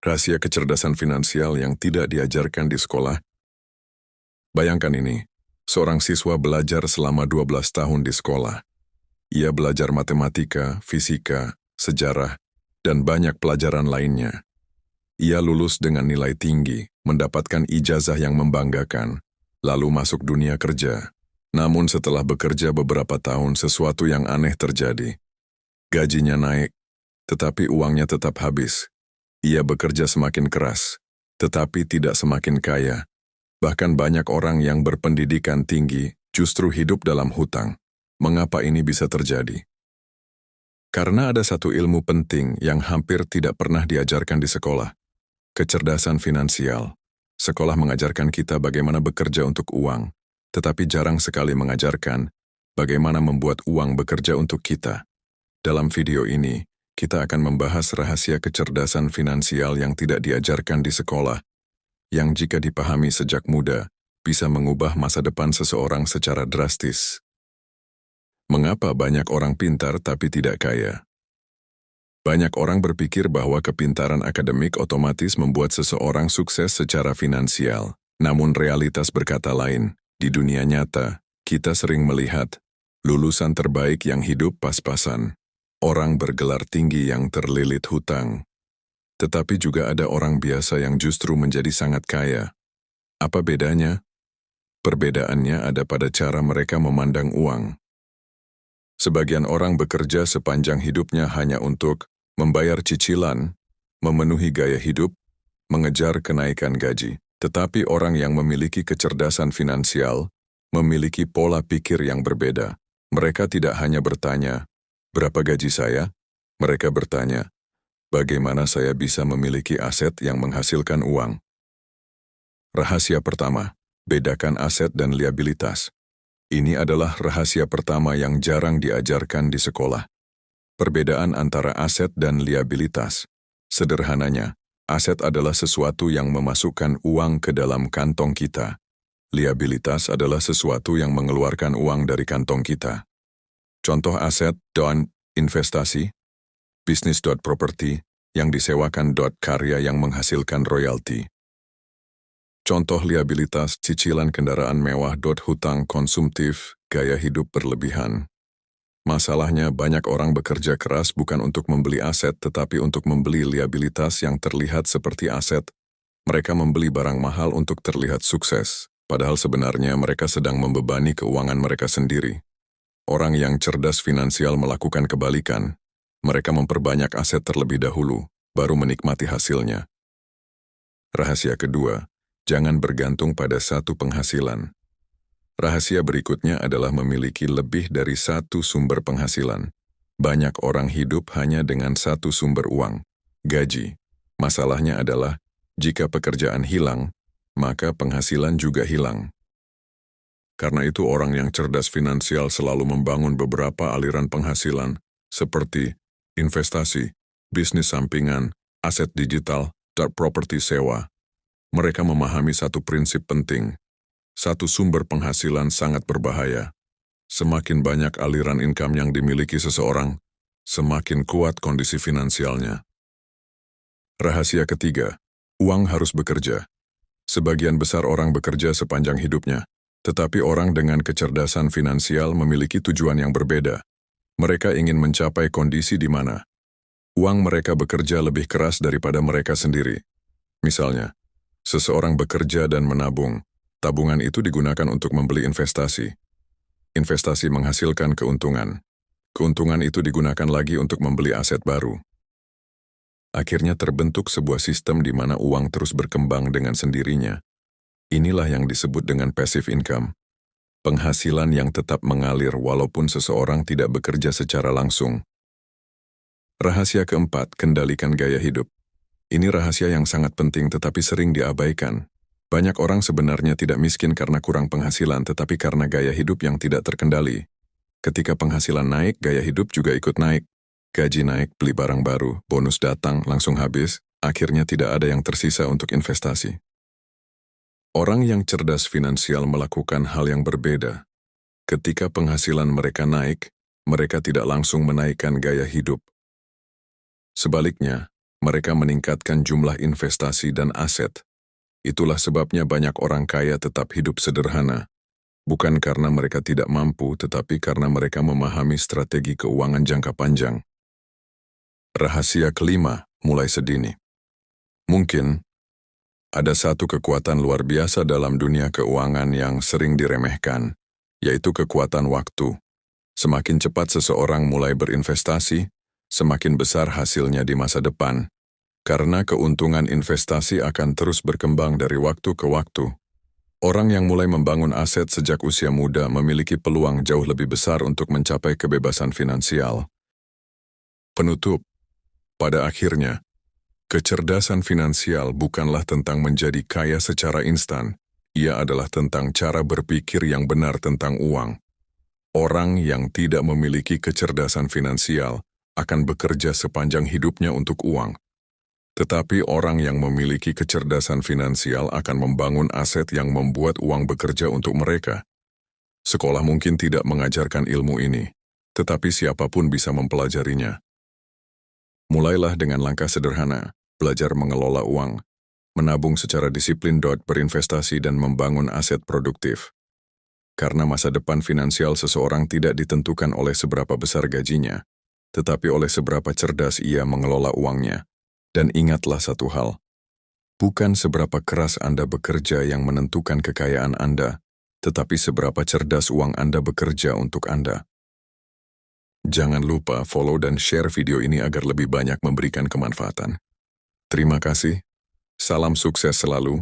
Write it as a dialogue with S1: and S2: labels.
S1: Rahasia kecerdasan finansial yang tidak diajarkan di sekolah. Bayangkan ini, seorang siswa belajar selama 12 tahun di sekolah. Ia belajar matematika, fisika, sejarah, dan banyak pelajaran lainnya. Ia lulus dengan nilai tinggi, mendapatkan ijazah yang membanggakan, lalu masuk dunia kerja. Namun setelah bekerja beberapa tahun, sesuatu yang aneh terjadi. Gajinya naik, tetapi uangnya tetap habis. Ia bekerja semakin keras, tetapi tidak semakin kaya. Bahkan banyak orang yang berpendidikan tinggi justru hidup dalam hutang. Mengapa ini bisa terjadi? Karena ada satu ilmu penting yang hampir tidak pernah diajarkan di sekolah. Kecerdasan finansial. Sekolah mengajarkan kita bagaimana bekerja untuk uang, tetapi jarang sekali mengajarkan bagaimana membuat uang bekerja untuk kita. Dalam video ini, kita akan membahas rahasia kecerdasan finansial yang tidak diajarkan di sekolah, yang jika dipahami sejak muda, bisa mengubah masa depan seseorang secara drastis. Mengapa banyak orang pintar tapi tidak kaya? Banyak orang berpikir bahwa kepintaran akademik otomatis membuat seseorang sukses secara finansial. Namun realitas berkata lain. Di dunia nyata, kita sering melihat lulusan terbaik yang hidup pas-pasan. Orang bergelar tinggi yang terlilit hutang. Tetapi juga ada orang biasa yang justru menjadi sangat kaya. Apa bedanya? Perbedaannya ada pada cara mereka memandang uang. Sebagian orang bekerja sepanjang hidupnya hanya untuk membayar cicilan, memenuhi gaya hidup, mengejar kenaikan gaji. Tetapi orang yang memiliki kecerdasan finansial memiliki pola pikir yang berbeda. Mereka tidak hanya bertanya, "Berapa gaji saya?" Mereka bertanya, "Bagaimana saya bisa memiliki aset yang menghasilkan uang?" Rahasia pertama, bedakan aset dan liabilitas. Ini adalah rahasia pertama yang jarang diajarkan di sekolah. Perbedaan antara aset dan liabilitas. Sederhananya, aset adalah sesuatu yang memasukkan uang ke dalam kantong kita. Liabilitas adalah sesuatu yang mengeluarkan uang dari kantong kita. Contoh aset, investasi, bisnis, properti, yang disewakan, karya yang menghasilkan royalti. Contoh liabilitas, cicilan kendaraan mewah, hutang konsumtif, gaya hidup berlebihan. Masalahnya banyak orang bekerja keras bukan untuk membeli aset tetapi untuk membeli liabilitas yang terlihat seperti aset. Mereka membeli barang mahal untuk terlihat sukses, padahal sebenarnya mereka sedang membebani keuangan mereka sendiri. Orang yang cerdas finansial melakukan kebalikan. Mereka memperbanyak aset terlebih dahulu, baru menikmati hasilnya. Rahasia kedua, jangan bergantung pada satu penghasilan. Rahasia berikutnya adalah memiliki lebih dari satu sumber penghasilan. Banyak orang hidup hanya dengan satu sumber uang, gaji. Masalahnya adalah, jika pekerjaan hilang, maka penghasilan juga hilang. Karena itu orang yang cerdas finansial selalu membangun beberapa aliran penghasilan, seperti investasi, bisnis sampingan, aset digital, dan properti sewa. Mereka memahami satu prinsip penting. Satu sumber penghasilan sangat berbahaya. Semakin banyak aliran income yang dimiliki seseorang, semakin kuat kondisi finansialnya. Rahasia ketiga, uang harus bekerja. Sebagian besar orang bekerja sepanjang hidupnya, tetapi orang dengan kecerdasan finansial memiliki tujuan yang berbeda. Mereka ingin mencapai kondisi di mana uang mereka bekerja lebih keras daripada mereka sendiri. Misalnya, seseorang bekerja dan menabung. Tabungan itu digunakan untuk membeli investasi. Investasi menghasilkan keuntungan. Keuntungan itu digunakan lagi untuk membeli aset baru. Akhirnya terbentuk sebuah sistem di mana uang terus berkembang dengan sendirinya. Inilah yang disebut dengan passive income. Penghasilan yang tetap mengalir walaupun seseorang tidak bekerja secara langsung. Rahasia keempat, kendalikan gaya hidup. Ini rahasia yang sangat penting tetapi sering diabaikan. Banyak orang sebenarnya tidak miskin karena kurang penghasilan tetapi karena gaya hidup yang tidak terkendali. Ketika penghasilan naik, gaya hidup juga ikut naik. Gaji naik, beli barang baru, bonus datang, langsung habis, akhirnya tidak ada yang tersisa untuk investasi. Orang yang cerdas finansial melakukan hal yang berbeda. Ketika penghasilan mereka naik, mereka tidak langsung menaikkan gaya hidup. Sebaliknya, Mereka meningkatkan jumlah investasi dan aset. Itulah sebabnya banyak orang kaya tetap hidup sederhana. Bukan karena mereka tidak mampu, tetapi karena mereka memahami strategi keuangan jangka panjang. Rahasia kelima, mulai sedini. Mungkin ada satu kekuatan luar biasa dalam dunia keuangan yang sering diremehkan, yaitu kekuatan waktu. Semakin cepat seseorang mulai berinvestasi, semakin besar hasilnya di masa depan. Karena keuntungan investasi akan terus berkembang dari waktu ke waktu. Orang yang mulai membangun aset sejak usia muda memiliki peluang jauh lebih besar untuk mencapai kebebasan finansial. Penutup, pada akhirnya, kecerdasan finansial bukanlah tentang menjadi kaya secara instan, ia adalah tentang cara berpikir yang benar tentang uang. Orang yang tidak memiliki kecerdasan finansial akan bekerja sepanjang hidupnya untuk uang. Tetapi orang yang memiliki kecerdasan finansial akan membangun aset yang membuat uang bekerja untuk mereka. Sekolah mungkin tidak mengajarkan ilmu ini, tetapi siapapun bisa mempelajarinya. Mulailah dengan langkah sederhana, belajar mengelola uang, menabung secara disiplin, berinvestasi dan membangun aset produktif. Karena masa depan finansial seseorang tidak ditentukan oleh seberapa besar gajinya, tetapi oleh seberapa cerdas ia mengelola uangnya. Dan ingatlah satu hal, bukan seberapa keras Anda bekerja yang menentukan kekayaan Anda, tetapi seberapa cerdas uang Anda bekerja untuk Anda. Jangan lupa follow dan share video ini agar lebih banyak memberikan kemanfaatan. Terima kasih, salam sukses selalu,